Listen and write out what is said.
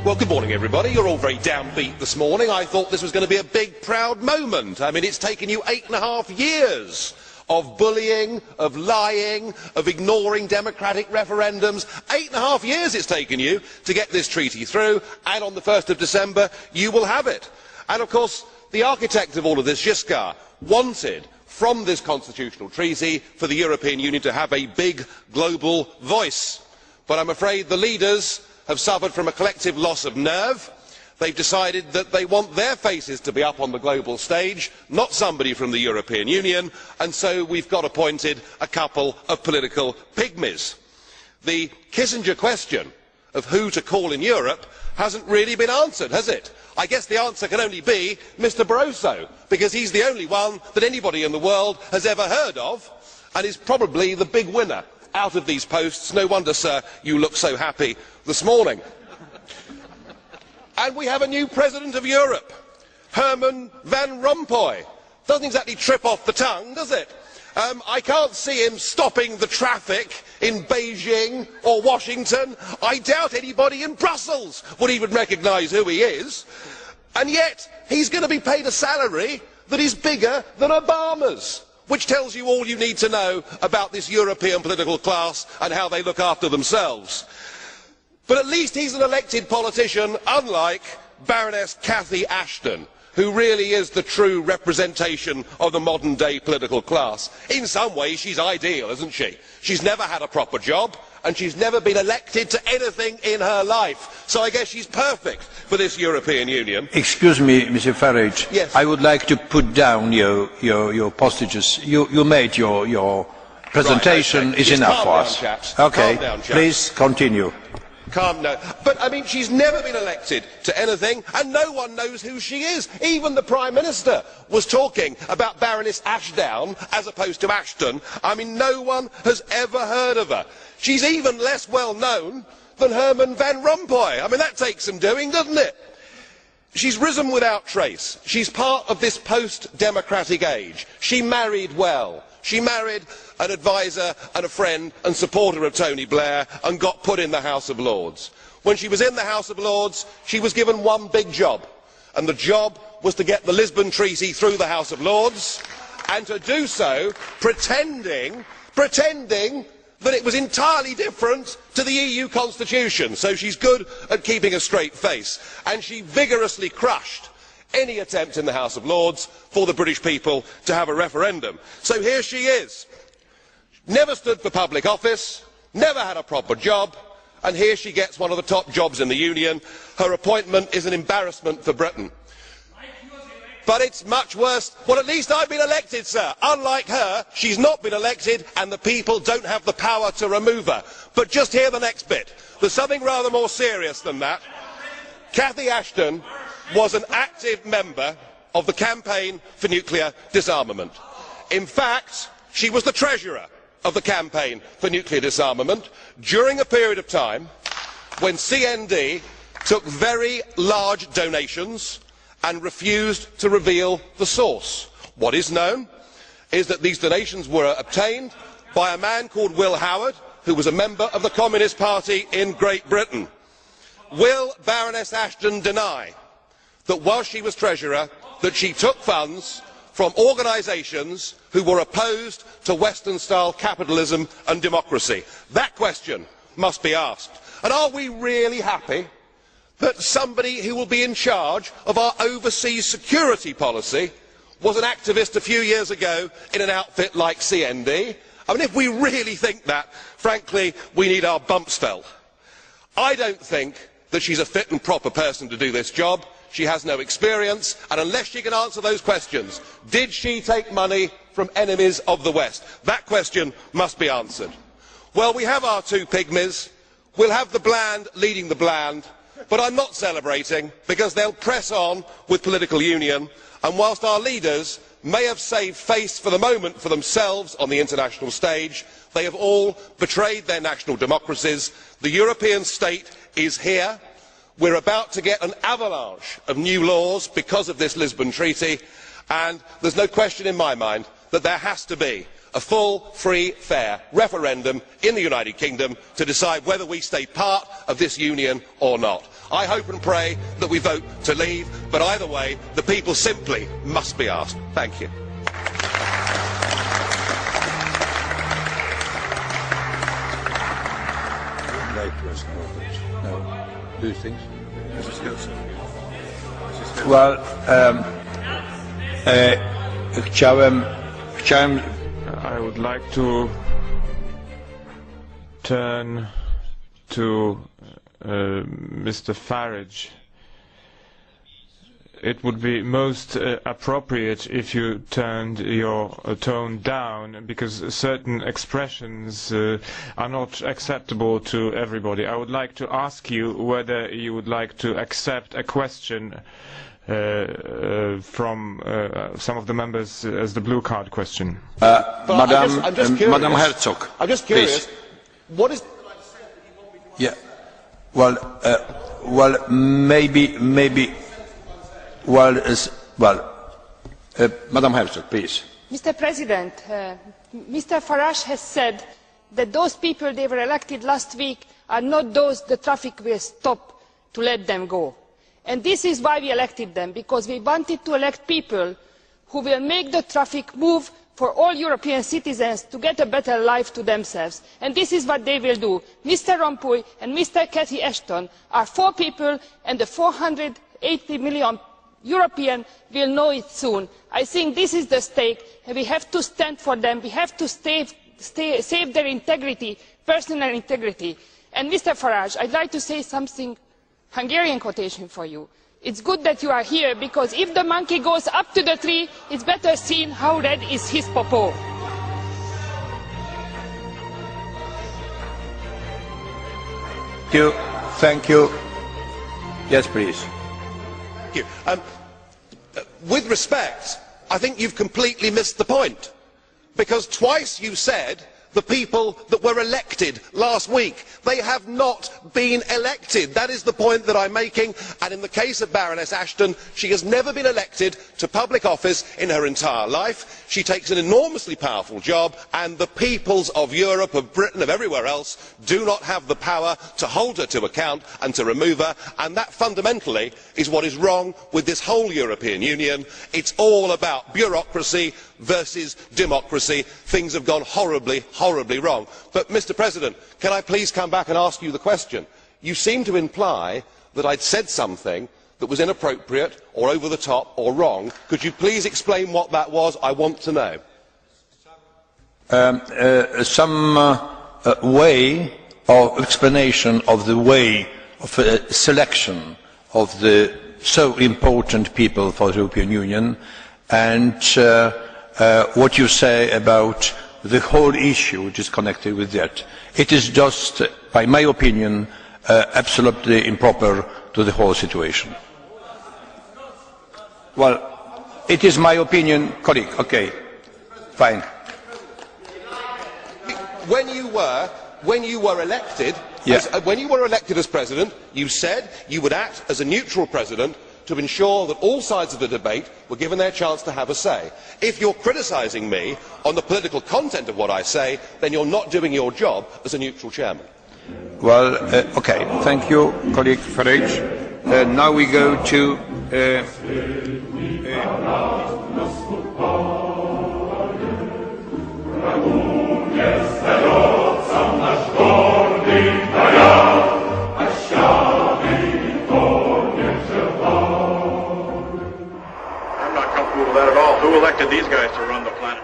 Well, good morning, everybody. You're all very downbeat this morning. I thought this was going to be a big, proud moment. I mean, it's taken you 8.5 years of bullying, of lying, of ignoring democratic referendums. 8.5 years it's taken you to get this treaty through, and on the 1st of December, you will have it. And, of course, the architect of all of this, Giscard, wanted from this constitutional treaty for the European Union to have a big global voice. But I'm afraid the leaders have suffered from a collective loss of nerve. They've decided that they want their faces to be up on the global stage, not somebody from the European Union, and so we've got appointed a couple of political pygmies. The Kissinger question of who to call in Europe hasn't really been answered, has it? I guess the answer can only be Mr Barroso, because he's the only one that anybody in the world has ever heard of, and is probably the big winner out of these posts. No wonder, sir, you look so happy this morning. And we have a new President of Europe, Herman Van Rompuy. Doesn't exactly trip off the tongue, does it? I can't see him stopping the traffic in Beijing or Washington. I doubt anybody in Brussels would even recognise who he is. And yet, he's going to be paid a salary that is bigger than Obama's, which tells you all you need to know about this European political class and how they look after themselves. But at least he's an elected politician, unlike Baroness Cathy Ashton, who really is the true representation of the modern day political class. In some ways she's ideal, isn't she? She's never had a proper job and she's never been elected to anything in her life. So I guess she's perfect for this European Union. Excuse me, Mr Farage. Yes. I would like to put down your postages. You made your presentation. Right, okay. Is Just enough for calm us. down, chaps. Okay, Calm down, chaps. please continue. Calm down. But, I mean, she's never been elected to anything, and no one knows who she is. Even the Prime Minister was talking about Baroness Ashdown as opposed to Ashton. I mean, no one has ever heard of her. She's even less well known than Herman Van Rompuy. I mean, that takes some doing, doesn't it? She's risen without trace. She's part of this post-democratic age. She married well. She married an adviser and a friend and supporter of Tony Blair and got put in the House of Lords. When she was in the House of Lords, she was given one big job, and the job was to get the Lisbon Treaty through the House of Lords, and to do so pretending that it was entirely different to the EU Constitution. So she's good at keeping a straight face, and she vigorously crushed any attempt in the House of Lords for the British people to have a referendum. So here she is, never stood for public office, never had a proper job, and here she gets one of the top jobs in the Union. Her appointment is an embarrassment for Britain. But it's much worse. Well, at least I've been elected, sir. Unlike her, she's not been elected, and the people don't have the power to remove her. But just hear the next bit. There's something rather more serious than that. Cathy Ashton was an active member of the campaign for nuclear disarmament. In fact, she was the treasurer of the campaign for nuclear disarmament during a period of time when CND took very large donations and refused to reveal the source. What is known is that these donations were obtained by a man called Will Howard, who was a member of the Communist Party in Great Britain. Will Baroness Ashton deny that while she was treasurer, that she took funds from organisations who were opposed to Western-style capitalism and democracy? That question must be asked. And are we really happy that somebody who will be in charge of our overseas security policy was an activist a few years ago in an outfit like CND? I mean, if we really think that, frankly, we need our bumps felt. I don't think that she's a fit and proper person to do this job. She has no experience, and unless she can answer those questions, did she take money from enemies of the West? That question must be answered. Well, we have our two pygmies. We'll have the bland leading the bland, but I'm not celebrating, because they'll press on with political union, and whilst our leaders may have saved face for the moment for themselves on the international stage, they have all betrayed their national democracies. The European state is here. We're about to get an avalanche of new laws because of this Lisbon Treaty, and there's no question in my mind that there has to be a full, free, fair referendum in the United Kingdom to decide whether we stay part of this union or not. I hope and pray that we vote to leave, but either way, the people simply must be asked. Thank you. Do you think? Well, chciałem I would like to turn to Mr. Farage. It would be most appropriate if you turned your tone down, because certain expressions are not acceptable to everybody. I would like to ask you whether you would like to accept a question from some of the members as the blue card question. Madam Herzog. I'm just curious. Please. What is? Yeah. Well, maybe. Madam Herzog, please. Mr. President, Mr. Farage has said that those people they were elected last week are not those the traffic will stop to let them go. And this is why we elected them, because we wanted to elect people who will make the traffic move for all European citizens to get a better life to themselves. And this is what they will do. Mr. Rompuy and Mr. Cathy Ashton are 4 people, and the 480 million Europeans will know it soon. I think this is the stake, and we have to stand for them. We have to save their integrity, personal integrity. And Mr. Farage, I'd like to say something, Hungarian quotation for you. It's good that you are here, because if the monkey goes up to the tree, it's better seen how red is his popo. Thank you. Yes, please. Thank you. With respect, I think you've completely missed the point, because twice you said the people that were elected last week. They have not been elected. That is the point that I'm making, and in the case of Baroness Ashton, she has never been elected to public office in her entire life. She takes an enormously powerful job, and the peoples of Europe, of Britain, of everywhere else do not have the power to hold her to account and to remove her, and that fundamentally is what is wrong with this whole European Union. It's all about bureaucracy versus democracy. Things have gone horribly wrong. But, Mr. President, can I please come back and ask you the question? You seem to imply that I'd said something that was inappropriate or over the top or wrong. Could you please explain what that was? I want to know. Some way of explanation of the way of selection of the so important people for the European Union, and what you say about the whole issue which is connected with that. It is just, by my opinion, absolutely improper to the whole situation. Well, it is my opinion, colleague. Okay, fine. When you were elected, when you were elected as President, you said you would act as a neutral President to ensure that all sides of the debate were given their chance to have a say. If you're criticising me on the political content of what I say, then you're not doing your job as a neutral chairman. Well, okay, thank you, colleague Farage. Now we go to... That at all. Who elected these guys to run the planet?